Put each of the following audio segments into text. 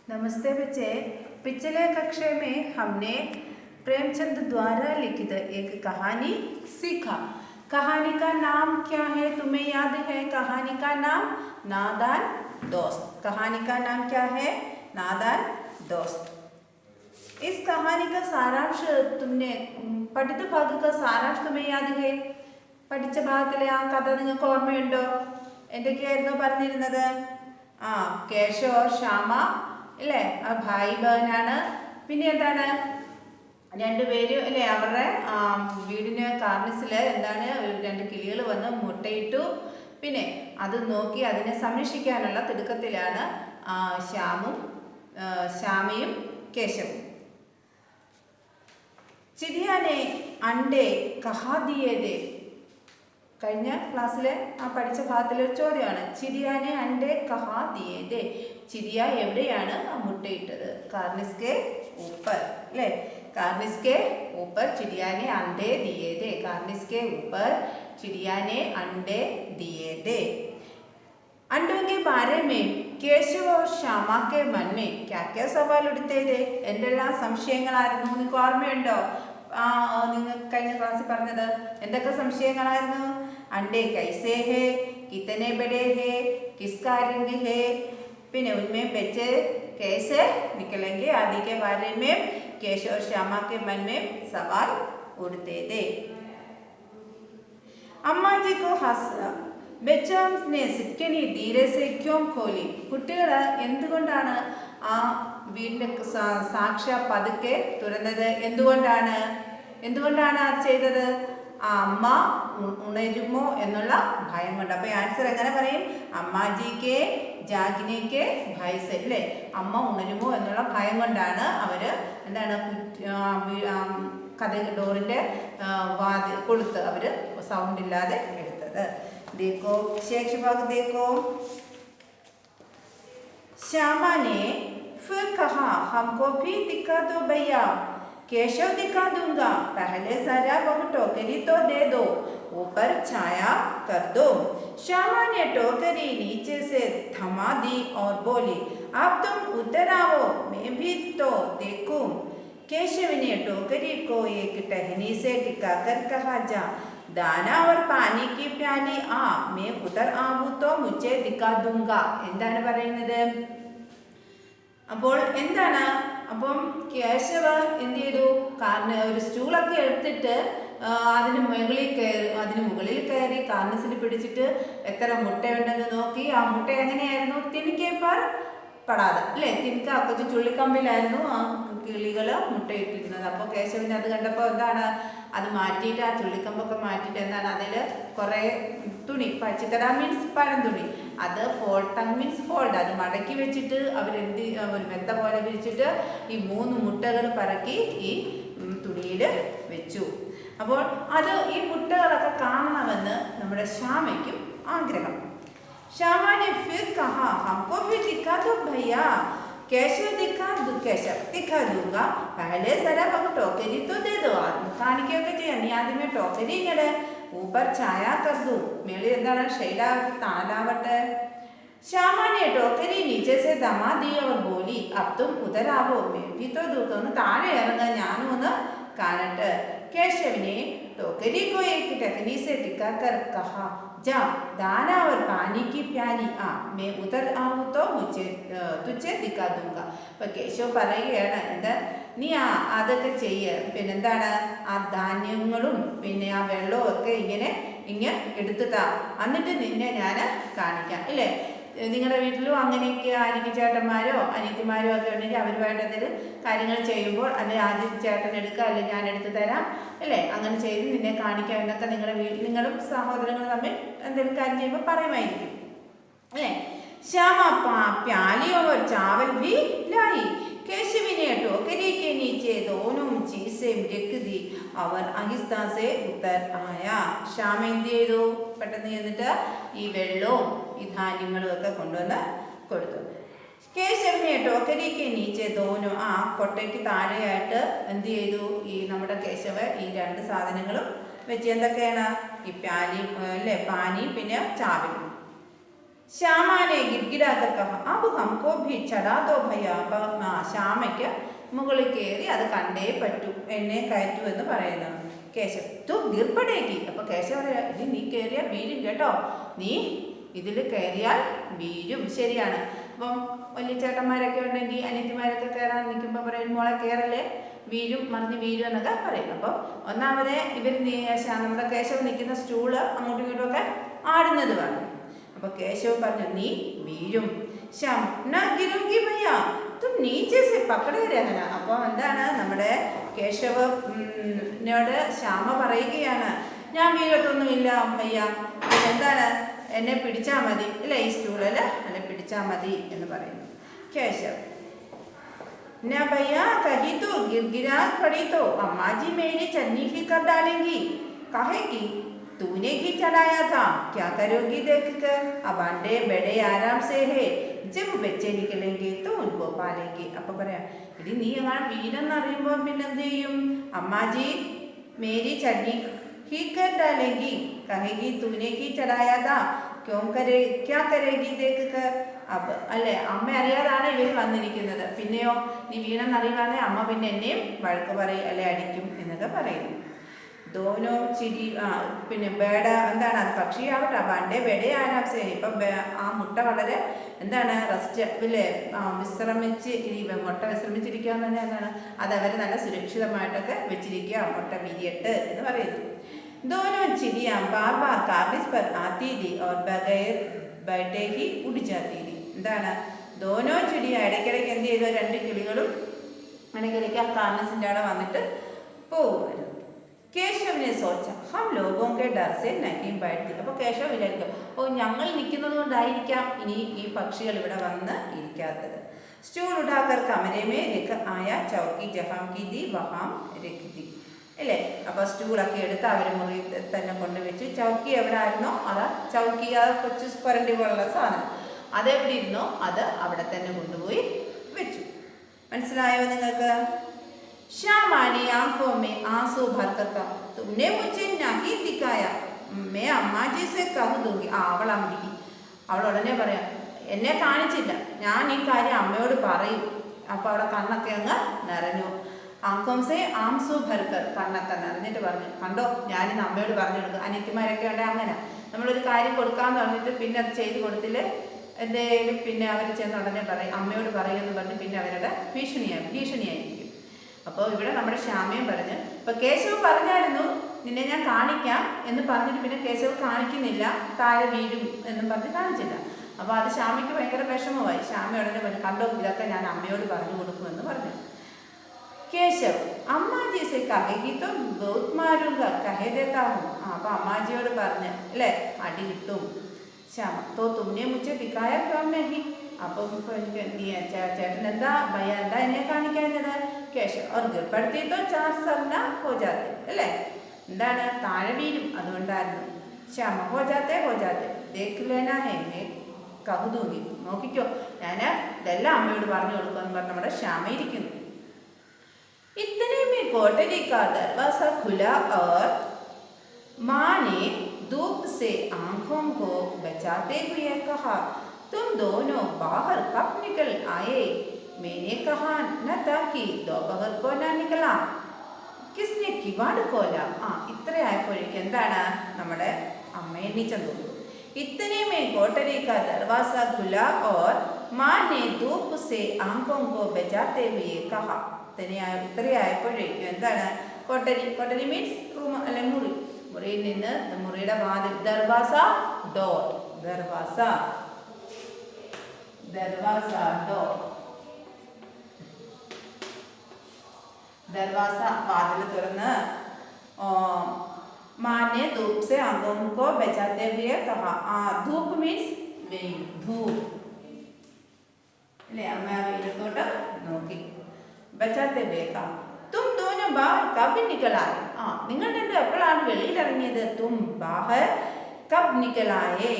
नमस्ते बच्चे। पिछले कक्षा में हमने प्रेमचंद द्वारा लिखित एक कहानी सीखा। कहानी का नाम क्या है, तुम्हें याद है? कहानी का नाम नादान दोस्त। कहानी का नाम क्या है? नादान दोस्त। इस कहानी का सारांश तुमने പഠിച്ച ഭാഗ का सारांश तुम्हें याद है? പഠിച്ച ഭാഗത്തിലെ ആ കഥ നിങ്ങൾക്ക് ഓർമ്മയുണ്ടോ? എന്തൊക്കെയായിരുന്നു പറഞ്ഞിരുന്നത്? കേശവ് और ശ്യാമ അല്ലേ, ആ ഭായി ബഹനാണ്. പിന്നെ എന്താണ്, രണ്ടുപേരും അല്ലേ, അവരുടെ വീടിന് കാർണിസിൽ എന്താണ്, രണ്ട് കിളികൾ വന്ന് മുട്ടയിട്ടു. പിന്നെ അത് നോക്കി അതിനെ സംരക്ഷിക്കാനുള്ള തിടുക്കത്തിലാണ് ശ്യാമയും കേശവും. ചിരിയാനെ അണ്ടേ കഹാ ദിയേ ദേ. കഴിഞ്ഞ ക്ലാസ്സിലെ ആ പഠിച്ച ഭാഗത്തിലൊരു ചോദ്യമാണ്. ചിരിയാനെ അണ്ടേ കഹാ ദിയേ ദേ. ചിരിയ എവിടെയാണ് മുട്ടയിട്ടത്? കാർണിസ് കെ ഊപ്പർ അല്ലേ, കാർണിസ് കെ ऊपर चिड़िया ने अंडे दिए थे। कार्निस के ऊपर चिड़िया ने अंडे दिए थे। अंडों के बारे में केशव और श्यामा के मन में क्या क्या सवाल उठते थे? എന്തെല്ലാം സംശയങ്ങളായിരുന്നു? നിങ്ങൾക്ക് ഓർമ്മയുണ്ടോ? നിങ്ങൾ കഴിഞ്ഞ ക്ലാസ്സിൽ പറഞ്ഞത് എന്തൊക്കെ സംശയങ്ങളായിരുന്നു? अंडे कैसे है, कितने बड़े है, किसका रंग है, പിന്നെ उनमें बच्चे कैसे निकलेंगे आदि के बारे में केशव और श्यामा के मन में सवाल उठते थे। अम्मा जी को हंसा बच्चों ने सिटकनी धीरे से क्यों खोली. കുട്ടികൾ എന്തുകൊണ്ടാണ് ആ വീടിന്റെ സാക്ഷ പതുക്കെ തുറന്നത്? എന്തുകൊണ്ടാണ് അത് ചെയ്തത്? ആ അമ്മ ഉണരുമോ എന്നുള്ള ഭയം കൊണ്ട്. അപ്പൊ ആൻസർ എങ്ങനെ പറയും? അമ്മാജിക്ക് ജാഗിനിക്ക് ഭയസ് അല്ലേ, അമ്മ ഉണരുമോ എന്നുള്ള ഭയം കൊണ്ടാണ് അവര് എന്താണ് കഥ ഡോറിന്റെ കൊളുത്ത് അവര് സൗണ്ട് ഇല്ലാതെ എടുത്തത്. ദേക്കോ शेष भाग देखो। श्यामा ने फिर कहा हमको भी दिखा दो भैया. केशव दिखा दूंगा, पहले जरा वह टोकरी तो दे दो, ऊपर छाया कर दो. श्यामा ने टोकरी नीचे से थमा दी और बोली अब तुम उतर आओ, मैं भी तो देखूं. केशव ने टोकरी को एक टहनी से टिकाकर कहा जा दाना और पानी की प्याली आ, मैं उतर आऊं तो मुझे दिखा दूंगा. എന്താണ് പറയുന്നത്? അപ്പോൾ എന്താണ്, അപ്പം കേശവ എന്ത് ചെയ്തു? കാരണം ഒരു സ്റ്റൂളൊക്കെ എടുത്തിട്ട് അതിന് മുകളിൽ കയറി കാർണിസിൽ പിടിച്ചിട്ട് എത്ര മുട്ടയുണ്ടെന്ന് നോക്കി. ആ മുട്ട എങ്ങനെയായിരുന്നു? തിനിക്കേപ്പർ പടാതെ അല്ലേ, തിനിക്ക കൊച്ചു ചുള്ളിക്കമ്പിലായിരുന്നു ആ കിളികൾ മുട്ടയിട്ടിരുന്നത്. അപ്പോൾ കേശവന് അത് കണ്ടപ്പോൾ എന്താണ്, അത് മാറ്റിയിട്ട് ആ ചുള്ളിക്കമ്പൊക്കെ മാറ്റിയിട്ട് എന്താണ് അതിൽ കുറേ തുണി, ചിത്തട മീൻസ് പഴം തുണി, അത് ടങ് മീൻസ് ഫോൾഡ്, അത് മടക്കി വെച്ചിട്ട് ഒരു മെത്ത പോലെ വിരിച്ചിട്ട് ഈ 3 മുട്ടകൾ പറക്കി ഈ തുണിയിൽ വെച്ചു. അപ്പോൾ അത് ഈ മുട്ടകളൊക്കെ കാണണമെന്ന് നമ്മുടെ ശ്യാമയ്ക്കും ആഗ്രഹം. श्यामा ने फिर कहा हमको भी दिखा दो भैया. केशव दिखा दूंगा, पहले जरा वह टोकरी तो दे दो. കാണിക്കുകയൊക്കെ ചെയ്യാം, നീ ആദ്യമേ ടോക്കരി ഇങ്ങടെ ऊपर छाया कर दो, മേളിൽ എന്താണ് തണലാവട്ടെ. श्यामा ने टोकरी नीचे से दमा दी और बोली अब तुम उधर आओ, मैं भी तो दूंगा. ഒന്ന് താഴെ ഇറങ്ങാൻ, ഞാനും ഒന്ന് കാണട്ടെ. केशव ने टोकरी को एक टहनी से टिकाकर कहा जा दाना और पानी की प्याली आ, मैं उधर आऊं तो तुझे दिखा दूंगा. അപ്പൊ കേശവ് പറയുകയാണ്, എന്താ നീ അതൊക്കെ ചെയ്യ, പിന്നെന്താണ് ആ ധാന്യങ്ങളും പിന്നെ ആ വെള്ളവും ഒക്കെ ഇങ്ങനെ എടുത്തിട്ടാ, എന്നിട്ട് നിന്നെ ഞാൻ കാണിക്കാം ഇല്ലേ. നിങ്ങളുടെ വീട്ടിലും അങ്ങനെയൊക്കെ ആയിരിക്കും, ചേട്ടന്മാരോ അനിയത്തിമാരോ ഒക്കെ ഉണ്ടെങ്കിൽ അവരുമായിട്ട് എന്തെങ്കിലും കാര്യങ്ങൾ ചെയ്യുമ്പോൾ അല്ലെ ആദ്യം ചേട്ടൻ എടുക്കുക, അല്ലെങ്കിൽ ഞാൻ എടുത്തു തരാം അല്ലേ, അങ്ങനെ ചെയ്ത് നിന്നെ കാണിക്കാം എന്നൊക്കെ നിങ്ങളുടെ വീട്ടിൽ നിങ്ങളും സഹോദരങ്ങളും തമ്മിൽ എന്തെങ്കിലും കാര്യം ചെയ്യുമ്പോൾ പറയുമായിരിക്കും അല്ലേ. ശ്യാമ प्याली और चावल भी लाई. केशव ने टोकरी के नीचे दोनों चीजें रख दी और आहिस्ता से उतर आया. ശ്യാമ എന്ത് ചെയ്തു? പെട്ടെന്ന് ചെന്നിട്ട് ഈ വെള്ളവും ഈ ധാന്യങ്ങളും ഒക്കെ കൊണ്ടുവന്ന് കൊടുത്തു. കേശവനെ ടോക്കരിക്ക് നീച്ചെ തോന്നു, ആ കൊട്ടയ്ക്ക് താഴെയായിട്ട് എന്ത് ചെയ്തു? ഈ നമ്മുടെ കേശവ ഈ 2 സാധനങ്ങളും വെച്ച് എന്തൊക്കെയാണ്? ഈ പ്യാലി അല്ലേ, പാനി പിന്നെ ചാവലും श्यामा ने गिड़गिड़ाकर कहा अब हमको भी चढ़ा दो भैया. അപ്പം ശ്യാമയ്ക്ക് മുകളിൽ കയറി അത് കണ്ടേ പറ്റൂ, എന്നെ കയറ്റൂ എന്ന് പറയുന്നു. കേശവ് തു ഗിർപ്പടേക്ക്. അപ്പോൾ കേശവ് പറയാ, ഇത് നീ കയറിയാൽ വീഴും കേട്ടോ, നീ ഇതിൽ കയറിയാൽ വീഴും. ശരിയാണ്. അപ്പം വലിയ ചേട്ടന്മാരൊക്കെ ഉണ്ടെങ്കിൽ അനിയത്തിമാരൊക്കെ കയറാൻ നിൽക്കുമ്പോൾ പറയും മോളെ കയറല്ലേ, വീഴും, മറിഞ്ഞ് വീഴും എന്നൊക്കെ പറയും. അപ്പോൾ ഒന്നാമതേ ഇവർ നമ്മുടെ കേശവ് നിൽക്കുന്ന സ്റ്റൂള് അങ്ങോട്ടും ഇങ്ങോട്ടും ഒക്കെ ആടുന്നത് കാണും. അപ്പോൾ കേശവ് പറഞ്ഞു നീ വീഴും. ശ്യാം നാ ഗിരൂംഗി ഭയ്യ തും നീച്ചെ സെ പക്കടേ രഹന. അപ്പോൾ എന്താണ് നമ്മുടെ കേശവ് നോട് ശ്യാമ പറയുകയാണ്, ഞാൻ വീഴത്തൊന്നുമില്ല ഭയ്യ, എന്താണ് എന്നെ പിടിച്ചാൽ മതി അല്ലേ, ഈ സ്റ്റൂളിൽ എന്നെ പിടിച്ചാൽ മതി എന്ന് പറയുന്നു. കേശവ് ना भैया कहीं तो गिरा पड़ी तो अम्मा जी मेरी चन्नी ही कर डालेंगी, कहेगी तूने ही चढ़ाया था, क्या करोगी देख कर, अब अंडे बड़े आराम से है, जब बच्चे निकलेंगे तो उनको पालेंगे. അപ്പോൾ പറയാ, ഇനി നീ എങ്ങനെ വീണെന്ന് അറിയുമ്പോൾ പിന്നെ എന്ത് ചെയ്യും, അമ്മാജി മേരി ചന്നി ही कर डालेंगी, कहेगी तूने ही चढ़ाया था, क्या करेगी देख कर. അപ്പം അല്ലേ, അമ്മ അറിയാതാണ് ഇവർ വന്നിരിക്കുന്നത്, പിന്നെയോ നീ വീണെന്നറിയുവാണെ അമ്മ പിന്നെ എന്നെയും വഴക്ക് പറയും അല്ലെ അടിക്കും എന്നൊക്കെ പറയുന്നു. ദോനോ ചിരി പിന്നെ ബേഡ എന്താണ് അത് പക്ഷിയാവട്ടെ, പണ്ടേ ബെഡേ ആരാംസേ. ഇപ്പം ആ മുട്ട വളരെ എന്താണ് റെസ്റ്റ് ഇല്ലേ, വിശ്രമിച്ച് മുട്ട വിശ്രമിച്ചിരിക്കുക എന്ന് പറഞ്ഞാൽ എന്താണ്, അതവർ നല്ല സുരക്ഷിതമായിട്ടൊക്കെ വെച്ചിരിക്കുക, മുട്ട വിരിയട്ട് എന്ന് പറയുന്നു. दोनों चिड़िया बार बार काबिज पर आती थी और बगैर बैठे ही उड़ जाती थी. എന്താണ് ദോനോ ചിടിയ ഇടയ്ക്കിടയ്ക്ക് എന്ത് ചെയ്തു, രണ്ട് കിളികളും ഇടയ്ക്കിടയ്ക്ക് ആ കാർണസിൻ്റെ അവിടെ വന്നിട്ട് പോകുമായിരുന്നു. കേശവനെ സോച്ച ഹം ലോഗോं के डर से नहीं बैठती. അപ്പോൾ കേശവ് വിചാരിക്കും, ഓ ഞങ്ങൾ നിൽക്കുന്നത് കൊണ്ടായിരിക്കാം ഇനി ഈ പക്ഷികൾ ഇവിടെ വന്ന് ഇരിക്കാത്തത്. സ്റ്റൂൾ ഉഠാക്കർ കമരെ മേ രഖ ആയ ചൗക്കി ജഹാം കി ദി വഹാം രഖ് ദി അല്ലേ. അപ്പോൾ സ്റ്റൂളൊക്കെ എടുത്ത് അവർ മുറി തന്നെ കൊണ്ടുവച്ചു. ചൗക്കി എവിടെ ആയിരുന്നോ അതാ ചൗക്കി, ആ കൊച്ചു സ്പരണ്ടി പോലുള്ള സാധനം അതെവിടെ ഇരുന്നോ അത് അവിടെ തന്നെ കൊണ്ടുപോയി വെച്ചു. മനസ്സിലായോ നിങ്ങൾക്ക്? ശ്യാമാനി ആംഖോ മേ ആംസു ഭർക്കർ കാ തുമ്നെ മുझे नहीं दिखाया मैं अम्मा जी से कह दूंगी. അവൾ അമ്മിക്ക് അവൾ ഉടനെ പറയാം, എന്നെ കാണിച്ചില്ല, ഞാൻ ഈ കാര്യം അമ്മയോട് പറയും. അപ്പോൾ അവിടെ കണ്ണൊക്കെ അങ്ങ് നിറഞ്ഞു. ആംകോംസെ ആംസു ഭർക്കർ, കണ്ണൊക്കെ നിറഞ്ഞിട്ട് പറഞ്ഞു, കണ്ടോ ഞാനിന്ന് അമ്മയോട് പറഞ്ഞു കൊടുക്കും. അനിയത്തിമാരൊക്കെ ഉണ്ടെങ്കിൽ അങ്ങനെ നമ്മളൊരു കാര്യം കൊടുക്കാമെന്ന് പറഞ്ഞിട്ട് പിന്നെ അത് ചെയ്ത് കൊടുത്തില്ല എന്തെങ്കിലും പിന്നെ അവർ ചെന്ന് ഉടനെ പറയും അമ്മയോട് പറയുമെന്ന് പറഞ്ഞ് പിന്നെ അവരുടെ ഭീഷണിയായിരിക്കും. അപ്പോൾ ഇവിടെ നമ്മുടെ ശ്യാമയും പറഞ്ഞു, ഇപ്പോൾ കേശവ് പറഞ്ഞായിരുന്നു നിന്നെ ഞാൻ കാണിക്കാം എന്ന് പറഞ്ഞിട്ട് പിന്നെ കേശവ് കാണിക്കുന്നില്ല, താഴെ വീഴും എന്നും പറഞ്ഞ് കാണിച്ചില്ല. അപ്പോൾ അത് ശ്യാമയ്ക്ക് ഭയങ്കര വിഷമമായി. ശ്യാമ ഉടനെ പറഞ്ഞു, കണ്ടോ ഇതൊക്കെ ഞാൻ അമ്മയോട് പറഞ്ഞു കൊടുക്കുമെന്ന് പറഞ്ഞു. കേശവ് അമ്മാജി സെ കഹേഗി തോ ബഹുത് മാരൂംഗ കഹേ ദേതാ ഹൂം. അപ്പോൾ അമ്മാജിയോട് പറഞ്ഞ് അല്ലേ അടി കിട്ടും. ശ്യാമ തോ തുമ്നെ മുझे दिखाया क्यों नहीं. അപ്പം നീ ചേട്ടൻ എന്താ ഭയ്യ എന്താ എന്നെ കാണിക്കാഞ്ഞത്. കേശവ് और गिर पड़ती तो चार सरना हो जाते അല്ലേ, എന്താണ് താഴെ വീഴും അതുകൊണ്ടായിരുന്നു. ശ്യാമ ഹോ ജാത്തെ ദേഖ് ലേനാ ഹേ മേ കഹ് ദൂംഗി. നോക്കിക്കോ ഞാൻ ഇതെല്ലാം അമ്മയോട് പറഞ്ഞു കൊടുക്കുമെന്ന് പറഞ്ഞ് നമ്മുടെ ശ്യാമ ഇരിക്കുന്നു. इतने में कोठरी का दरवाजा खुला और माँ ने धूप से आंखों को बचाते हुए कहा, तुम दोनों बाहर कब निकल आए. मैंने कहा न था कि दोपहर को न निकला, किसने किवाड़ खोला. ഇത്ര ആയപ്പോഴേക്കും എന്താണ് നമ്മുടെ അമ്മ എണീച്ചെന്ന് തോന്നുന്നു. इतने में कोठरी का दरवाजा खुला और माँ ने धूप से आंखों को बचाते हुए कहा. ഇത്രയായപ്പോഴേക്കും എന്താണ് കൊട്ടരി മീൻസ് റൂം അല്ലെ മുറി, മുറിയിൽ നിന്ന് മുറിയുടെ വാതിൽ ദർവാസ ഡോർ, ദർവാസ വാതിൽ തുറന്ന് മാനെ ധൂപ് സെ ആംഖോं को बचाते हुए कहा. ധൂപ് മീൻസ് വെയിൽ, ധൂപ് അല്ലേ, അമ്മ വെയിലത്തോട്ട് നോക്കി. ബച്ചാത്തെ ബേക്ക തും ദോനോ ബാഹർ കബ് നിക്കലായേ. നിങ്ങൾ രണ്ടും എപ്പോഴാണ് വെളിയിലിറങ്ങിയത്. തും ബാഹർ കബ് നിക്കലായേ.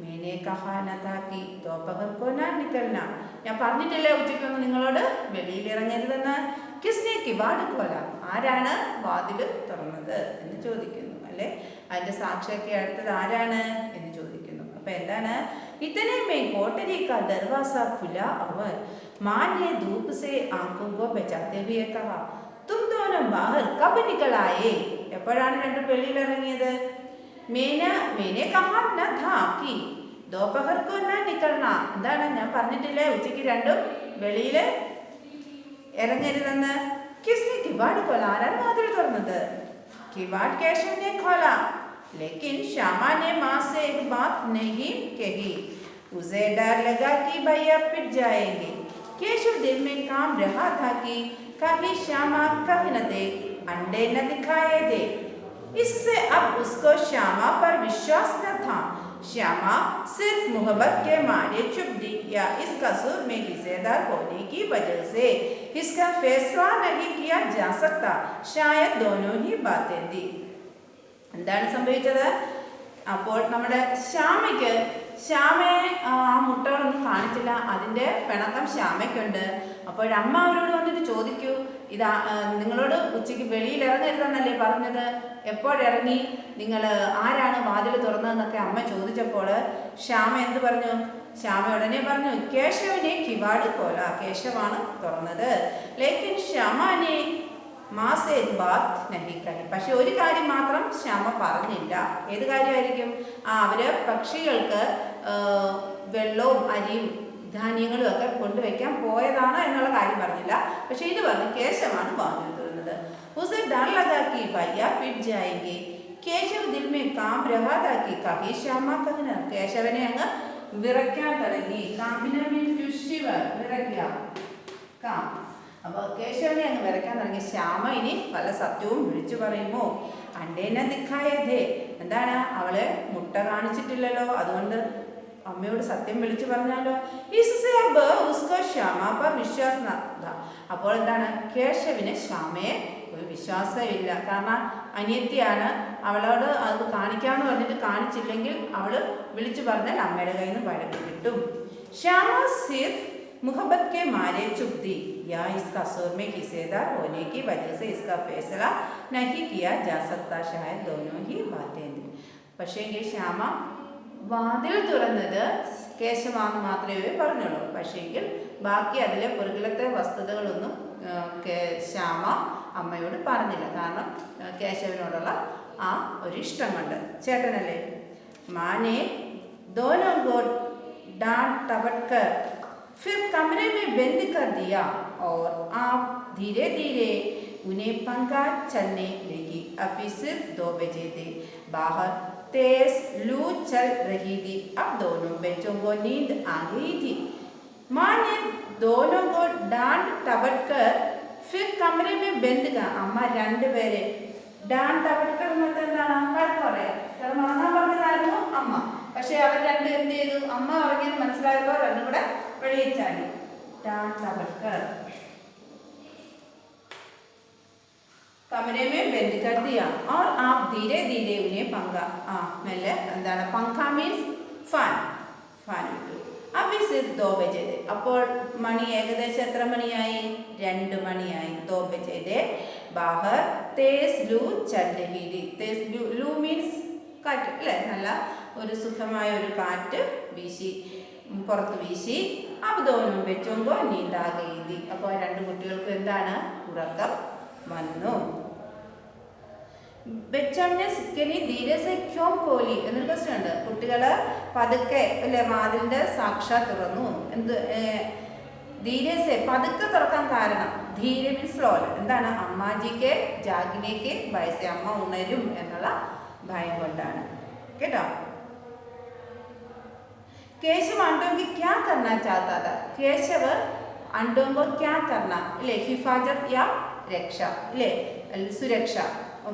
മേനെ കഹാ ന താ കി ദോപഹർ കോ ന നിക്കൽന. ഞാൻ പറഞ്ഞിട്ടില്ലേ ഉച്ചയ്ക്കൊന്ന് നിങ്ങളോട് വെളിയിലിറങ്ങരുതെന്ന്. കിസ്നെ കിവാട് കോല, ആരാണ് വാതിൽ തുറന്നത് എന്ന് ചോദിക്കുന്നു അല്ലേ. അതിൻ്റെ സാക്ഷിയൊക്കെ അടുത്തത് ആരാണ് എന്ന് ചോദിക്കുന്നു. അപ്പോൾ എന്താണ് इतने में कोठरी का दरवाजा खुला और माँ ने धूप से आंखों को बचाते हुए कहा, तुम दोनों बाहर कब निकल आए? എപ്പോഴാണ് രണ്ടും വെളിയിലിറങ്ങിയത്? मैंने कहा न था कि दोपहर को न निकलना. എന്താണ് ഞാൻ പറഞ്ഞിട്ടില്ലേ ഉച്ചയ്ക്ക് രണ്ടും വെളിയിൽ ഇറങ്ങരുതെന്ന്? किसने किवाड़ खोला? ആരാണ് വാതിൽ തുറന്നത്? किवाड़ केशव ने खोला, लेकिन श्यामा ने माँ से एक बात नहीं कही. उसे डर लगा कि भैया पिट जाएंगे. केशव दिल में काम रहा था कि कहीं श्यामा कहीं न दे, अंडे न दिखाए दे. इससे अब उसको श्यामा पर विश्वास न था. श्यामा सिर्फ मोहब्बत के मारे चुप दी या इस कसूर में हिस्सेदार होने की वजह से इसका फैसला नहीं किया जा सकता. शायद दोनों ही बातें दी. എന്താണ് സംഭവിച്ചത്? അപ്പോൾ നമ്മുടെ ശ്യാമയെ ആ മുട്ടകളൊന്നും കാണിച്ചില്ല. അതിൻ്റെ പിണക്കം ശ്യാമയ്ക്കുണ്ട്. അപ്പോഴമ്മ അവരോട് വന്നിട്ട് ചോദിക്കൂ, ഇതാ നിങ്ങളോട് ഉച്ചയ്ക്ക് വെളിയിൽ ഇറങ്ങരുതെന്നല്ലേ പറഞ്ഞത്? എപ്പോഴിറങ്ങി? നിങ്ങൾ ആരാണ് വാതിൽ തുറന്നതെന്നൊക്കെ അമ്മ ചോദിച്ചപ്പോൾ ശ്യാമ എന്ത് പറഞ്ഞു? ശ്യാമ ഉടനെ പറഞ്ഞു, കേശവനെ കിവാട് കോല, കേശവാണ് തുറന്നത്. ലേക്കിൻ ശ്യാമാനെ മാസേ ബാത് നഹി കഹി. പക്ഷെ ഒരു കാര്യം മാത്രം ശ്യാമ പറഞ്ഞില്ല. ഏത് കാര്യമായിരിക്കും? അവര് പക്ഷികൾക്ക് വെള്ളവും അരിയും ധാന്യങ്ങളും ഒക്കെ കൊണ്ടുവയ്ക്കാൻ പോയതാണ് എന്നുള്ള കാര്യം പറഞ്ഞില്ല. പക്ഷെ ഇത് പറഞ്ഞ് കേശവാണ് വാതിൽ തുറന്നത്. ഉസേ ഡർ ലഗാ കി ഭയ്യ പിറ്റ് ജായേംഗെ. കേശവ് ദിൽ മേ കാം രഹാ താ കി കഹി ശ്യാമ കഹന. കേശവനെ അങ്ങ് വിറയ്ക്കാൻ തുടങ്ങി. കാമിന മീൻസ് വിറയ്ക്കുക, കാം. അപ്പോൾ കേശവനെ അങ്ങ് വിറയ്ക്കാൻ തുടങ്ങി. ശ്യാമ ഇനി പല സത്യവും വിളിച്ചു പറയുമോ? അണ്ടേന ദിഖായതേ. എന്താണ്? അവളെ മുട്ട കാണിച്ചിട്ടില്ലല്ലോ, അതുകൊണ്ട് അമ്മയോട് സത്യം വിളിച്ചു പറഞ്ഞാലോ? ശ്യാമ പർ വിശ്വാസം. അപ്പോൾ എന്താണ്? കേശവിന് ശ്യാമയെ ഒരു വിശ്വാസമില്ല. കാരണം അനിയത്തിയാണ്, അവളോട് അത് കാണിക്കാമെന്ന് പറഞ്ഞിട്ട് കാണിച്ചില്ലെങ്കിൽ അവൾ വിളിച്ചു പറഞ്ഞാൽ അമ്മയുടെ കയ്യിൽ നിന്ന് വഴക്ക് കിട്ടും. ശ്യാമ സിർഫ് मोहब्बत के मारे चुप दी या इस कसूर में हिस्सेदार होने की वजह से इसका फैसला नहीं किया जा सकता. शायद दोनों ही बातें दी. പക്ഷേങ്കിൽ ശ്യാമ വാതിൽ തുറന്നത് കേശവാന്ന് മാത്രമേ പറഞ്ഞുള്ളൂ. പക്ഷേങ്കിൽ ബാക്കി അതിലെ പുറകിലത്തെ വസ്തുതകളൊന്നും ശ്യാമ അമ്മയോട് പറഞ്ഞില്ല. കാരണം കേശവനോടുള്ള ആ ഒരു ഇഷ്ടം കൊണ്ട്. ചേട്ടനല്ലേ? മാനെ दोनों को डांट टपट कर फिर कमरे में बंद कर दिया और आप धीरे धीरे उन्हें पंखा चलने लगी. अभी सिर्फ 2 बजे थे. बाहर तेज लू चल रही थी. अब दोनों बच्चों को नींद आ गई थी. माँ ने दोनों को डांट टपट कर फिर कमरे में बंद कर. अम्मा രണ്ടുപേരെ डांट टपट कर എന്താണ്? വഴക്ക് പറയാ. കാരണം ഉറങ്ങാൻ പറഞ്ഞതായിരുന്നു അമ്മ. പക്ഷെ അവർ രണ്ടും എന്ത് ചെയ്തു? അമ്മ ഉറങ്ങിയെന്ന് മനസ്സിലായപ്പോൾ രണ്ടും കൂടെ വെളിയിൽ ചാടി. डांट टपट कर कमरे में बंद कर दिया और आप धीरे धीरे उन्हें पंखा മെല്ലെ എന്താണ്? പങ്ക മീൻസ് ഫാൻ ഇട്ടു. അभी सिर्फ 2 बजे थे. അപ്പോൾ മണി ഏകദേശം എത്ര മണിയായി? 2 മണിയായി. 2 बजे थे. बाहर तेज लू चल रही थी. तेज लू മീൻസ് കാറ്റ് അല്ലേ? നല്ല ഒരു സുഖമായ ഒരു കാറ്റ് പുറത്ത് വീശി. अब दोनों बच्चों को नींद आ गई थी. അപ്പോൾ രണ്ട് കുട്ടികൾക്കും എന്താണ്? ഉറക്കം വന്നു. बच्चों ने सिक्कनी धीरे से क्यों खोली എന്നൊരു ക്വസ്റ്റ്യൻ ഉണ്ട്. കുട്ടികൾ പതുക്കെ അല്ലേ വാതിലിന്റെ സാക്ഷാ തുറന്നു. എന്ത് ധീരെ സെ പതുക്കെ തുറക്കാൻ കാരണം? ധീരെ മീൻസ് സ്ലോ. എന്താണ്? അമ്മാജിക്ക് ജാഗിനേക്ക് ഭയസെ, അമ്മ ഉണരും എന്നുള്ള ഭയം കൊണ്ടാണ്. കേട്ടോ? केशव अंडों की क्या करना चाहता था? केशव अंडों को क्या करना अല്ലേ? ഹിഫാജത്ത് യാ രക്ഷ അല്ലേ? സുരക്ഷ,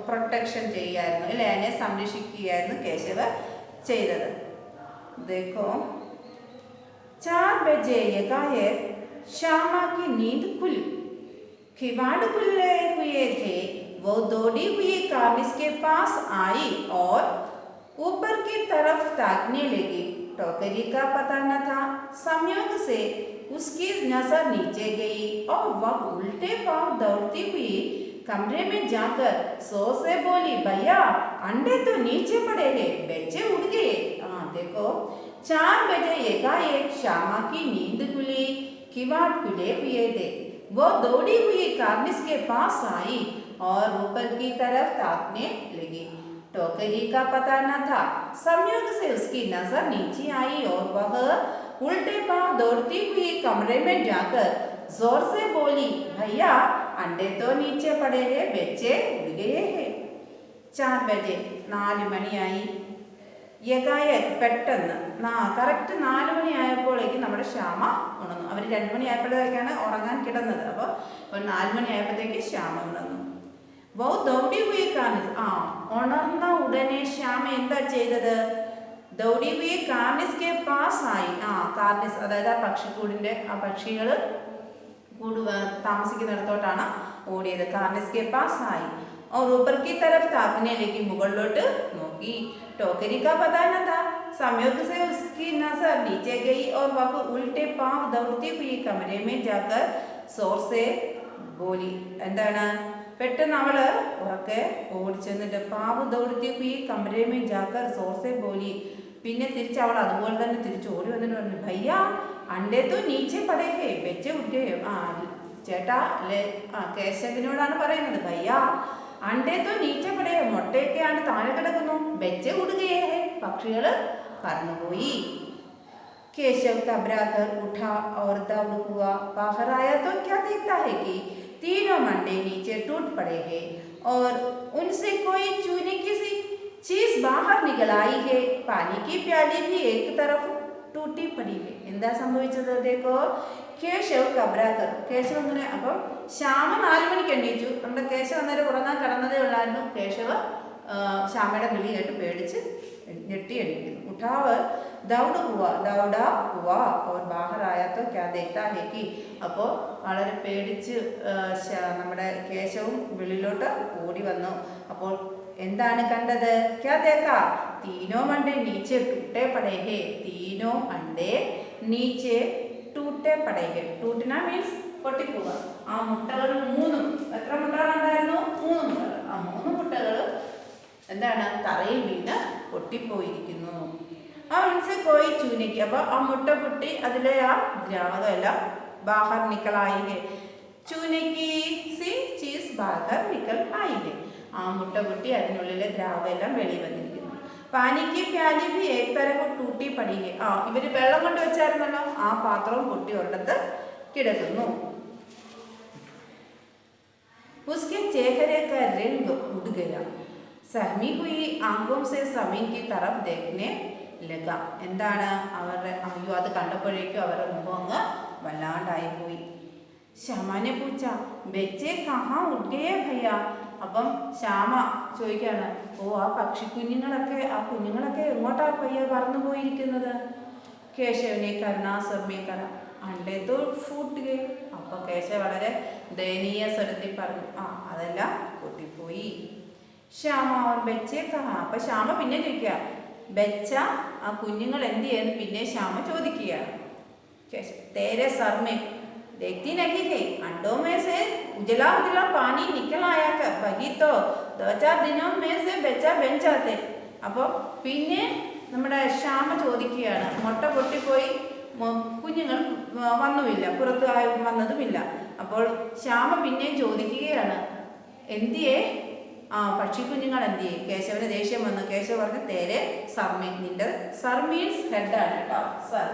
പ്രൊട്ടക്ഷൻ ചെയ്യായിരുന്നു അല്ലേ? അതിനെ സംരക്ഷിക്കുകയായിരുന്നു കേശവ് ചെയ്തത്. देखो 4 बजे एकाएक श्यामा की नींद खुली. किवाड़ खुले हुए थे. वो दौड़ी हुई कार्निस के पास आई और ऊपर की तरफ ताकने लगी. टोकरी का पता न था. संयोग से उसकी नजर नीचे गई और वह उल्टे पांव दौड़ती हुई कमरे में जाकर सो से बोली, भैया अंडे तो नीचे पड़े हैं, बच्चे उड़ गए. देखो 4 बजे एकाएक श्यामा की नींद खुली, किवाड़ खुले हुए थे। वो दौड़ी हुई कार्निस के पास आई और ऊपर की तरफ ताकने लगी। टोकरी का पता न था। संयोग से उसकी नजर नीचे आई और वह उल्टे पांव दौड़ती हुई कमरे में जाकर जोर से बोली, भैया अंडे तो नीचे पड़े हैं, बच्चे उड़ गए हैं। 4 बजे 4 മണിയായി. പെട്ടെന്ന് കറക്റ്റ് 4 മണിയായപ്പോഴേക്കും നമ്മുടെ ശ്യാമ ഉണർന്നു. അവർ 2 മണിയായപ്പോഴേക്കാണ് ഉറങ്ങാൻ കിടന്നത്. അപ്പോൾ 4 മണിയായപ്പോഴത്തേക്ക് ശ്യാമ ഉണർന്നു. വോ ദൗഡി ഹുയി കാർനിസ്. ഉണർന്ന ഉടനെ ശ്യാമ എന്താ ചെയ്തത്? ദൗഡി ഹുയി കാർനിസ് കെ പാസ് ആയി. കാർനിസ് അതായത് ആ പക്ഷിക്കൂടിൻ്റെ ആ പക്ഷികൾ താമസിക്കുന്നിടത്തോട്ടാണ് ഓടിയത്. കാർനിസ് കെ പാസ് ആയി और ऊपर की तरफ ताकने लगी, मुगलोट नोकी। टोकरी का पता न था। संयोग से उसकी नजर नीचे गई और वह उल्टे पांव दौड़ती हुई कमरे में जाकर जोर से बोली. എന്താണ്? പെട്ടെന്ന് അവള് ഉറക്കെ ഓടിച്ചെന്നിട്ട് പാവ് ദൗड़ती हुई कमरे में जाकर जोर से बोली. പിന്നെ തിരിച്ച് അവൾ അതുപോലെ തന്നെ തിരിച്ച് ഓടി വന്നിട്ട് പറഞ്ഞു, ഭയ്യ അണ്ടേ തോ നീച്ചെ പടേ ഹേ ബെച്ചെ ഉഡ്ഗയോ. ചേട്ടാ അല്ലെ കേശവനോടാണ് പറയുന്നത്, ഭയ്യ अंडे तो नीचे पड़े, മുട്ടയൊക്കെയാണ് താഴെ കിടക്കുന്നു, ബെച്ചെ ഉടുകയേ ഹേ പക്ഷികൾ പറന്നുപോയി. केशव घबरा कर उठा और दौड़ हुआ. बाहर आया तो क्या देखता है कि तीनों अंडे नीचे टूट पड़े हैं और उनसे कोई चूने की सी चीज बाहर निकल आई है. पानी की प्याली भी एक तरफ टूटी पड़ी है. എന്താ സംഭവിച്ചത്? देखो കേശവ് ഘബറാക്കർ. കേശവ് അങ്ങനെ അപ്പം ശ്യാമ 4 മണിക്ക് എണ്ണീച്ചു. നമ്മുടെ കേശവ് അന്നേരം ഉറങ്ങാൻ കിടന്നതേ ഉള്ളായിരുന്നു. കേശവ് ശ്യാമയുടെ വിളി കേട്ട് പേടിച്ച് ഞെട്ടി എണീക്കുന്നു. ഉഠാവ് ദൗഡ് ഹുവാ ദൗഡാ ഹുവാ और बाहर आया तो क्या देखता है कि. അപ്പോൾ വളരെ പേടിച്ച് നമ്മുടെ കേശവും വെളിയിലോട്ട് ഓടി വന്നു. അപ്പോൾ എന്താണ് കണ്ടത്? क्या देखा? तीनों अंडे नीचे टूटे पड़े हैं. तीनों अंडे नीचे टूटे पड़े हैं. टूटना മീൻസ് പൊട്ടിപ്പോവുക. ആ മുട്ടകൾ 3 എത്ര മുട്ടകളുണ്ടായിരുന്നു? 3 മുട്ടകൾ. ആ 3 മുട്ടകൾ എന്താണ് തറയിൽ വീണ് പൊട്ടിപ്പോയിരിക്കുന്നു. ആ ഉൻസെ കോയി ചൂനയ്ക്ക്. അപ്പോൾ ആ മുട്ട പൊട്ടി അതിലെ ആ ദ്രാവകമെല്ലാം ബാഹർ നിക്കൽ ആയി ഹെ. ചൂനയ്ക്ക് സി ചീസ് ബാഹർ നിക്കൽ ആയി ഹെ. ആ മുട്ട പൊട്ടി അതിനുള്ളിലെ ദ്രാവകമെല്ലാം വെളി വന്നിരിക്കുന്നു. പാനിക്ക് പ്യാലി ഭി ഏക് തരഫ് ടൂട്ടി പടി ഹെ. ഇവർ വെള്ളം കൊണ്ട് വെച്ചായിരുന്നല്ലോ, ആ പാത്രവും പൊട്ടി ഒരിടത്ത് കിടക്കുന്നു. उसके चेहरे का रंग उड़ गया. सहमी हुई आंखों से जमीन की तरफ देखने लगा. എന്താണ് അവരുടെ അയ്യോ അത് കണ്ടപ്പോഴേക്കും അവരുടെ മുഖം അങ്ങ് വല്ലാണ്ടായിപ്പോയി. ശ്യാമാനെ പൂച്ച ബെച്ചെ കഹാ ഉഡ്ഗേ ഭയ്യ. അപ്പം ശ്യാമ ചോദിക്കാണ്, ആ പക്ഷിക്കുഞ്ഞുങ്ങളൊക്കെ ആ കുഞ്ഞുങ്ങളൊക്കെ എങ്ങോട്ടാ ഭയ്യ പറന്നു പോയിരിക്കുന്നത്? കേശവനെ കരുണാസർമേക്കര അണ്ടേ തോ ഫൂട്ട് ഗേ. അപ്പോൾ കേശവ വളരെ ദയനീയ സ്വരത്തിൽ പറഞ്ഞു, അതെല്ലാം പൊട്ടിപ്പോയി. ശ്യാമ और ബെച്ചെ കഹാ. അപ്പോൾ ശ്യാമ പിന്നെ ചോദിക്കുക, ബെച്ച ആ കുഞ്ഞുങ്ങൾ എന്ത് ചെയ്യുന്നു? പിന്നെ ശ്യാമ ചോദിക്കുക, തേരെ സർമേ देखती नहीं है अंडों में से उजला उजला पानी निकल आया कर वही तो 2-4 दिनों में से बच्चा बन जाते. അപ്പോൾ പിന്നെ നമ്മുടെ ശ്യാമ ചോദിക്കുകയാണ്, മുട്ട പൊട്ടിപ്പോയി കുഞ്ഞുങ്ങൾ വന്നുമില്ല, പുറത്ത് വന്നതുമില്ല. അപ്പോൾ ശ്യാമ പിന്നെയും ചോദിക്കുകയാണ്, എന്തിയേ പക്ഷിക്കുഞ്ഞുങ്ങൾ എന്തിയേ? കേശവന് ദേഷ്യം വന്നു. കേശവ് പറഞ്ഞു, തേരെ സർമേ. നിന്റെ സർമീൻസ് ഹെഡാണ് കേട്ടോ, സർ.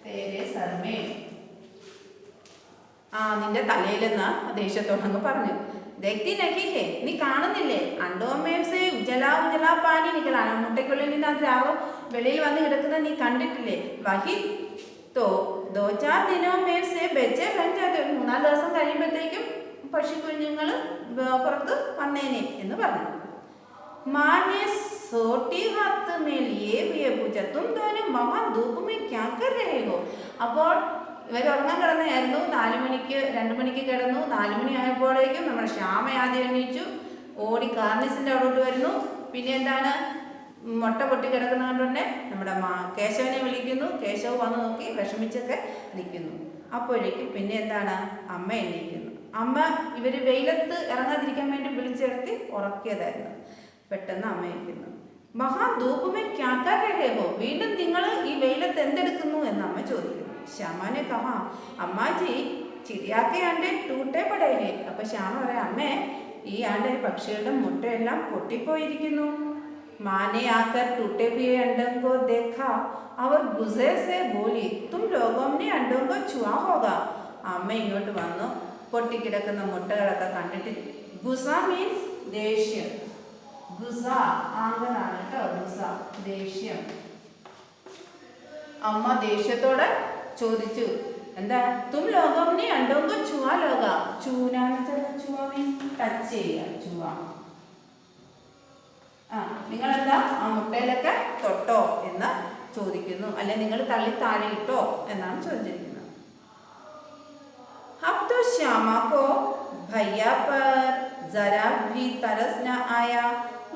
തേരെ സർമേ നിന്റെ തലയിലെന്ന ദേഷ്യത്തോടങ്ങ് പറഞ്ഞു. ദക്തി നഹിഹേ, നീ കാണുന്നില്ലേ? അണ്ടോമേസേ ഉജലാ ഉജലാ പാനി നിക്കലാണ്. മുട്ടയ്ക്കുള്ളിൽ നിന്ന് ആ ദ്രാവം വെളിയിൽ വന്ന് കിടക്കുന്നത് നീ കണ്ടിട്ടില്ലേ? വഹി തോ 2-4 ദിനോമേസേ ബെച്ചെ ബെഞ്ചാതെ. 3-4 ദിവസം കഴിയുമ്പോഴത്തേക്കും പക്ഷിക്കുഞ്ഞുങ്ങൾ പുറത്ത് വന്നേനെ എന്ന് പറഞ്ഞു. മാനെ സോട്ടി ഹാത്ത് മേ ലിയേ ഹുയേ പൂജ തും ദോനോ വഹാ ധൂപ് മേ ക്യാ കർ രഹേ ഹോ. അപ്പോൾ ഇവർ ഉറങ്ങാൻ കിടന്നായിരുന്നു. 2 മണിക്ക് കിടന്നു. 4 മണി ആയപ്പോഴേക്കും നമ്മുടെ ശ്യാമ ആദ്യം എണീച്ചു, ഓടി കാർനിസിൻ്റെ അവിടോട്ട് വരുന്നു. പിന്നെ എന്താണ്, മുട്ട പൊട്ടി കിടക്കുന്ന കണ്ടുതന്നെ നമ്മുടെ കേശവനെ വിളിക്കുന്നു. കേശവ് വന്ന് നോക്കി വിഷമിച്ചൊക്കെ നിൽക്കുന്നു. അപ്പോഴേക്കും പിന്നെ എന്താണ്, അമ്മ എണീക്കുന്നു. അമ്മ ഇവർ വെയിലത്ത് ഇറങ്ങാതിരിക്കാൻ വേണ്ടി വിളിച്ചിറത്തി ഉറക്കിയതായിരുന്നു. പെട്ടെന്ന് അമ്മ ഇരിക്കുന്നു. മഹാ ധൂപമേ ക്യാ കർ രഹേ ഹോ, വീണ്ടും നിങ്ങൾ ഈ വെയിലത്ത് എന്തെടുക്കുന്നു എന്ന് അമ്മ ചോദിക്കുന്നു. ശ്യാമാനെ കഹാ അമ്മാജി ചിടിയാക്കെ ആണ്ടെ ടൂട്ടെ പടേ ഹേ. അപ്പൊ ശ്യാമ പറയാം, അമ്മേ ഈ ആണ്ടെ പക്ഷികളുടെ മുട്ടയെല്ലാം പൊട്ടിപ്പോയിരിക്കുന്നു. മാനെ ആക്കർ ടൂട്ടെ ഹുए अंडों को देखा और गुस्से से बोली तुम लोगों ने अंडों को छुआ होगा. അമ്മ ഇങ്ങോട്ട് വന്നു പൊട്ടിക്കിടക്കുന്ന മുട്ടകളൊക്കെ കണ്ടിട്ട്, ഗുസ മീൻസ് ദേഷ്യം, ഗുസ ആങ്കറാണ് കേട്ടോ, ഗുസ ദേഷ്യം. അമ്മ ദേഷ്യത്തോടെ ചോദിച്ചു, എന്താ തും ലോകോനെ അണ്ടോങ്കോ ചുവാ ലോക. ചൂനാന്ന് വെച്ചാൽ ചുവ മീൻസ് ടച്ച് ചെയ്യുക, ചുവ. നിങ്ങളെന്താ ആ മുട്ടയിലൊക്കെ തൊട്ടോ എന്ന് ചോദിക്കുന്നു, അല്ലെ നിങ്ങൾ തള്ളി താഴെ ഇട്ടോ എന്നാണ് ചോദിച്ചിരിക്കുന്നത്. अब तो श्यामा को भैया पर जरा भी तरस न आया.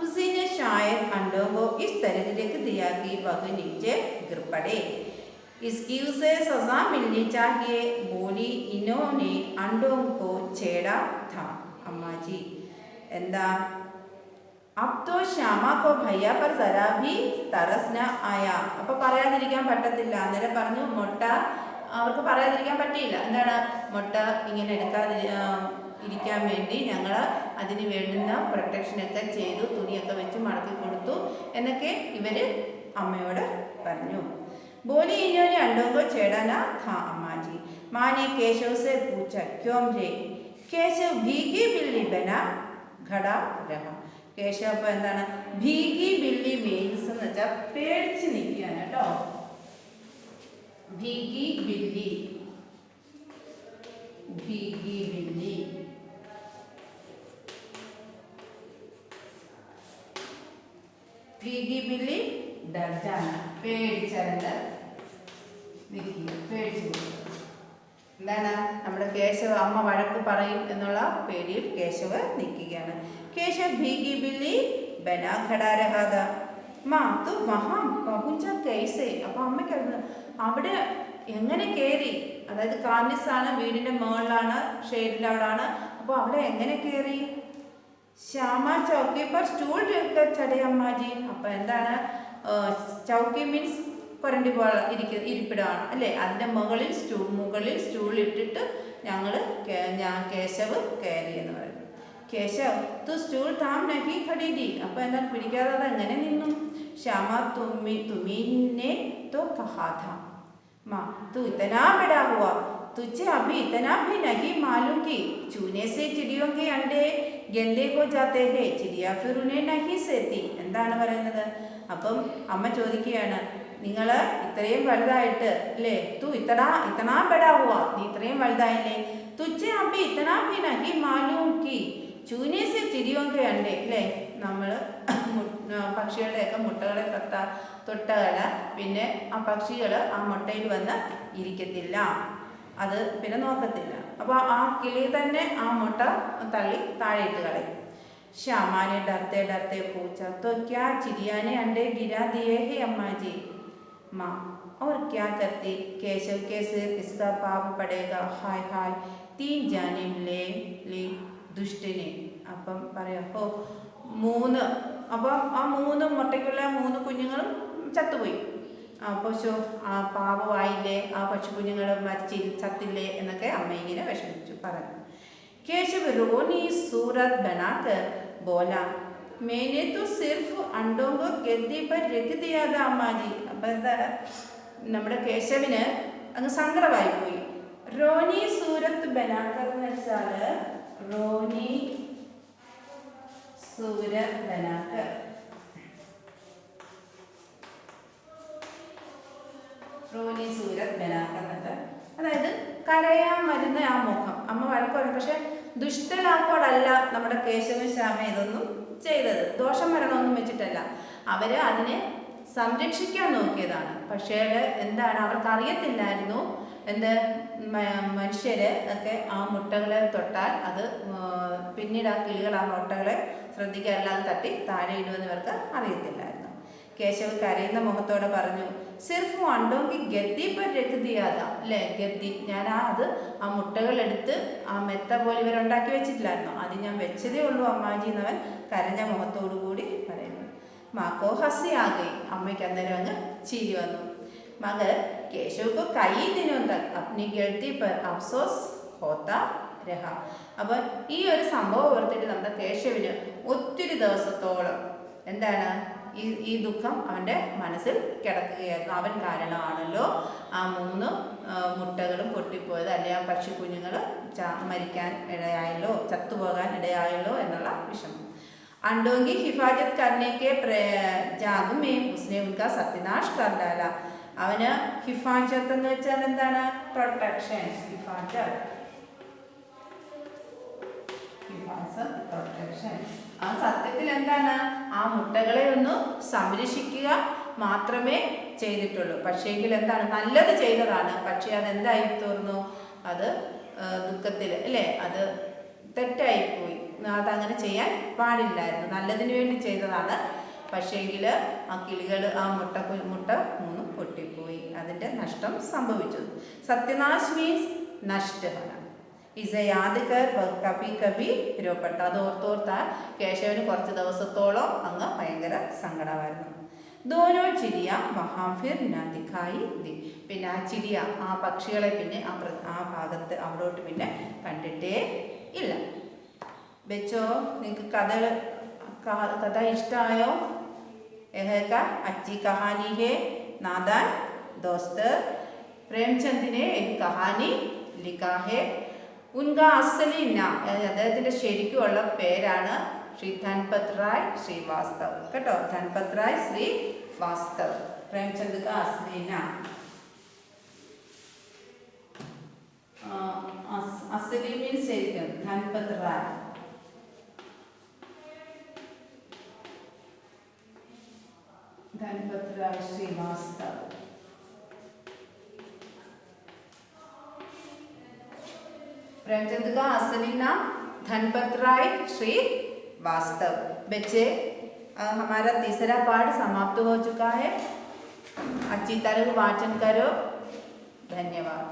उसी ने शायद अंडों को इस तरह रख दिया कि वह नीचे गिर पड़े. इसकी उसे सजा मिलनी चाहिए. बोली इन्होंने अंडों को छेड़ा था. अम्मा जी എന്താ अब तो श्यामा को भैया पर जरा भी तरस न आया. അപ്പൊ പറയാതിരിക്കാൻ പറ്റത്തില്ല. അന്നേരം പറഞ്ഞു മുട്ട അവർക്ക് പറയാതിരിക്കാൻ പറ്റിയില്ല. എന്താണ്, മുട്ട ഇങ്ങനെ എടുക്കാതെ ഇരിക്കാൻ വേണ്ടി ഞങ്ങൾ അതിന് വേണ്ടുന്ന പ്രൊട്ടക്ഷനൊക്കെ ചെയ്തു, തുണിയൊക്കെ വെച്ച് മടക്കി കൊടുത്തു എന്നൊക്കെ ഇവർ അമ്മയോട് പറഞ്ഞു. बोली इन्होंने अंडों को छेड़ा ना था अम्मा जी. माँ ने केशव से पूछा क्यों रे. केशव भीगी बिल्ली बना खड़ा रहा. കേശവ അപ്പോൾ എന്താണ്, ഭീഗി ബില്ലി മീൻസ് എന്ന് വെച്ചാൽ പേടിച്ച് നിൽക്കുകയാണ് കേട്ടോ. ഭീഗി ബില്ലി, ഭീഗി ബില്ലി. ഭീഗി ബില്ലി ഡർ ജാന, പേടിച്ചവന്റെ നിൽക്കുക, പേടിച്ചു കൊടുക്കുക. എന്താണ്, നമ്മുടെ കേശവ അമ്മ വഴക്ക് പറയും എന്നുള്ള പേടിയിൽ കേശവ് നിൽക്കുകയാണ്. കേശവ് ഭീഗി ബില്ലി ബനാ ഖടാ രഹാ താ. മാ തു വഹാ പഹുഞ്ച കൈസേ. അപ്പോൾ അമ്മയ്ക്കത് അവിടെ എങ്ങനെ കയറി, അതായത് കാർണിസാണ്, വീടിൻ്റെ മുകളിലാണ്, ഷെയ്ഡിൻ്റെ അവിടെയാണ്. അപ്പോൾ അവിടെ എങ്ങനെ കയറി. ശ്യാമ ചൗക്കി പർ സ്റ്റൂൾ ചടേ അമ്മാജി. അപ്പോൾ എന്താണ്, ചൗക്കി മീൻസ് കൊരണ്ടി പോലെ ഇരിപ്പിടമാണ് അല്ലേ, അതിൻ്റെ മുകളിൽ സ്റ്റൂൾ ഇട്ടിട്ട് ഞാൻ കേശവ് കയറി എന്ന് പറയുന്നു. കേശവ് തു സ്റ്റൂൾ താം നഹി ഖടീതി. അപ്പോൾ എന്താണ്, പിടിക്കാതെ അത് എങ്ങനെ നിന്നു. ശ്യാമ തുമിനെ തോ കഹാ ഥാ മാ तू इतना बड़ा हुआ तुझे अभी इतना भी नहीं मालूम कि चूने से चिड़ियों के अंडे गंदे हो जाते हैं. चिड़िया फिर उन्हें नहीं सेती. എന്താണ് പറയുന്നത്. അപ്പം അമ്മ ചോദിക്കുകയാണ്, നിങ്ങൾ ഇത്രയും വലുതായിട്ട് അല്ലേ, തു ഇത്തനാ ബടാ ഹുവാ, നീ ഇത്രയും വലുതായില്ലേ. തുച്ഛ അഭി ഇത്തനാ ഭി നഹി മാലൂം കി ചൂനെ സെ ചിടിയോൻ കെ അണ്ടേ. അല്ലേ, നമ്മൾ പക്ഷികളുടെയൊക്കെ മുട്ടകളെ തൊട്ടകല പിന്നെ ആ പക്ഷികൾ ആ മുട്ടയിൽ വന്ന് ഇരിക്കത്തില്ല, അത് പിന്നെ നോക്കത്തില്ല. അപ്പോൾ ആ കിളി തന്നെ ആ മുട്ട തള്ളി താഴെ ഇട്ട് കളയും. श्यामा ने डरते डरते पूछा तो क्या चिड़िया ने अंडे गिरा दिए हैं अम्मा जी. माँ और क्या करती. केशव के सिर इसका पाप पड़ेगा. हाय हाय 3 जाने ले दुष्टने. അപ്പം പറയാം, ഓ 3, അപ്പം ആ 3 മുട്ടയ്ക്കുള്ള 3 കുഞ്ഞുങ്ങളും ചത്തുപോയി. അപ്പോൾ ആ പാപമായില്ലേ, ആ പക്ഷിക്കുഞ്ഞുങ്ങൾ ചത്തില്ലേ എന്നൊക്കെ അമ്മ ഇങ്ങനെ വിഷമിച്ചു പറഞ്ഞു. केशव रोनी सूरत बनाकर बोला मैंने तो सिर्फ अंडों को गद्दी पर रख दिया था अम्मा जी. അപ്പം എന്താണ്, നമ്മുടെ കേശവിന് അങ്ങ് സങ്കടമായി പോയി. റോനി സൂരത്ത് ബനാക്കർ എന്ന് വെച്ചാൽ റോനി സൂരത്ത് ബനാക്കർ. റോനി സൂരത്ത് ബനാക്കർ എന്ന് അതായത് കരയാൻ വരുന്ന ആ മുഖം. അമ്മ വഴക്ക് പറഞ്ഞു, പക്ഷെ ദുഷ്ടലാക്കോടല്ല നമ്മുടെ കേശവൻ ശ്യാമ ഇതൊന്നും ചെയ്തത്, ദോഷം വരണമെന്നും വെച്ചിട്ടല്ല. അവർ അതിനെ സംരക്ഷിക്കാൻ നോക്കിയതാണ്. പക്ഷേ എന്താണ്, അവർക്കറിയത്തില്ലായിരുന്നു മനുഷ്യർ ഒക്കെ ആ മുട്ടകളെ തൊട്ടാൽ അത് പിന്നീട് ആ കിളികൾ ആ മുട്ടകളെ ശ്രദ്ധിക്കാറില്ലാതെ തട്ടി താഴെ ഇടുമെന്ന് ഇവർക്ക് അറിയത്തില്ലായിരുന്നു. കേശവ് കരയുന്ന മുഖത്തോടെ പറഞ്ഞു, സിർഫ് അണ്ടോങ്കി ഗദ്ദി പർ രഖ് ദിയാതാ. അല്ലേ, ഗദ്ദി, ഞാൻ ആ മുട്ടകളെടുത്ത് ആ മെത്ത പോലെ ഇവരുണ്ടാക്കി വെച്ചിട്ടില്ലായിരുന്നു, അത് ഞാൻ വെച്ചതേ ഉള്ളൂ അമ്മാജി എന്നവൻ കരഞ്ഞ മുഖത്തോടു കൂടി പറയുന്നു. മാക്കോ ഹസി ആ ഗയി. അമ്മയ്ക്ക് അന്നേരം അങ്ങ് ചിരി വന്നു. മഗർ കേശവ് को कई दिनों तक अपनी गलती पर अफसोस होता रहा. അപ്പോൾ ഈ ഒരു സംഭവം ഓർത്തിട്ട് നമ്മുടെ കേശവിന് ഒത്തിരി ദിവസത്തോളം എന്താണ് ഈ ദുഃഖം അവൻ്റെ മനസ്സിൽ കിടക്കുകയായിരുന്നു. അവൻ കാരണമാണല്ലോ ആ 3 മുട്ടകളും പൊട്ടിപ്പോയത്, അല്ലെങ്കിൽ ആ പക്ഷിക്കുഞ്ഞുങ്ങൾ മരിക്കാൻ ഇടയായല്ലോ, ചത്തുപോകാൻ ഇടയായല്ലോ എന്നുള്ള വിഷമം. अंडों की हिफाजत करने के जाग में उसने उनका सत्यानाश कर डाला. അവന് ഹിഫാജത്ത് എന്ന് വെച്ചാൽ എന്താണ്? പ്രൊട്ടക്ഷൻ. പ്രൊട്ടക്ഷൻ. ആ സത്യത്തിൽ എന്താണ്? ആ മുട്ടകളെ ഒന്ന് സംരക്ഷിക്കുക മാത്രമേ ചെയ്തിട്ടുള്ളൂ. പക്ഷേങ്കിൽ എന്താണ്? നല്ലത് ചെയ്തതാണ്. പക്ഷേ അതെന്തായി തീർന്നു? അത് ദുഃഖത്തിൽ അല്ലേ, അത് തെറ്റായിപ്പോയി. അതങ്ങനെ ചെയ്യാൻ പാടില്ലായിരുന്നു. നല്ലതിന് വേണ്ടി ചെയ്തതാണ്. പക്ഷേങ്കിൽ ആ കിളികൾ ആ മുട്ട 3 പൊട്ടിപ്പോയി. അതിൻ്റെ നഷ്ടം സംഭവിച്ചു. സത്യനാശ് മീൻസ് നഷ്ടമാണ്. ഇസ് യാദ് കർ കബി കബി രൂപപ്പെട്ട. അത് ഓർത്തോർത്താൽ കേശവന് കുറച്ച് ദിവസത്തോളം അങ്ങ് ഭയങ്കര സങ്കടമായിരുന്നു. ദോനോ ചിരിയ വഹാം ഫിർ ന ദിഖായി ദി. പിന്നെ ആ ചിരിയ, ആ പക്ഷികളെ പിന്നെ ആ ഭാഗത്ത് അവിടോട്ട് പിന്നെ കണ്ടിട്ടേ ഇല്ല. ബെച്ചോ, നിങ്ങൾക്ക് കഥ ഇഷ്ടമായോ? यह अच्छी कहानी है. नादान दोस्त प्रेमचंद ने एक कहानी लिखा है. उनका असली नाम, അദ്ദേഹത്തിൻ്റെ ശരിക്കുള്ള പേരാണ് ശ്രീ ധൻപത് റായ് ശ്രീവാസ്തവ്. കേട്ടോ, ധൻപത് റായ് ശ്രീവാസ്തവ്. प्रेमचंद का असली नाम असली मीन्स ശരിക്കും ധൻപത് റായ്. धनपत राय श्रीवास्तव. प्रेमचंद का असली नाम धनपत राय श्रीवास्तव. बच्चे, हमारा तीसरा पाठ समाप्त हो चुका है. अच्छी तरह वाचन करो. धन्यवाद.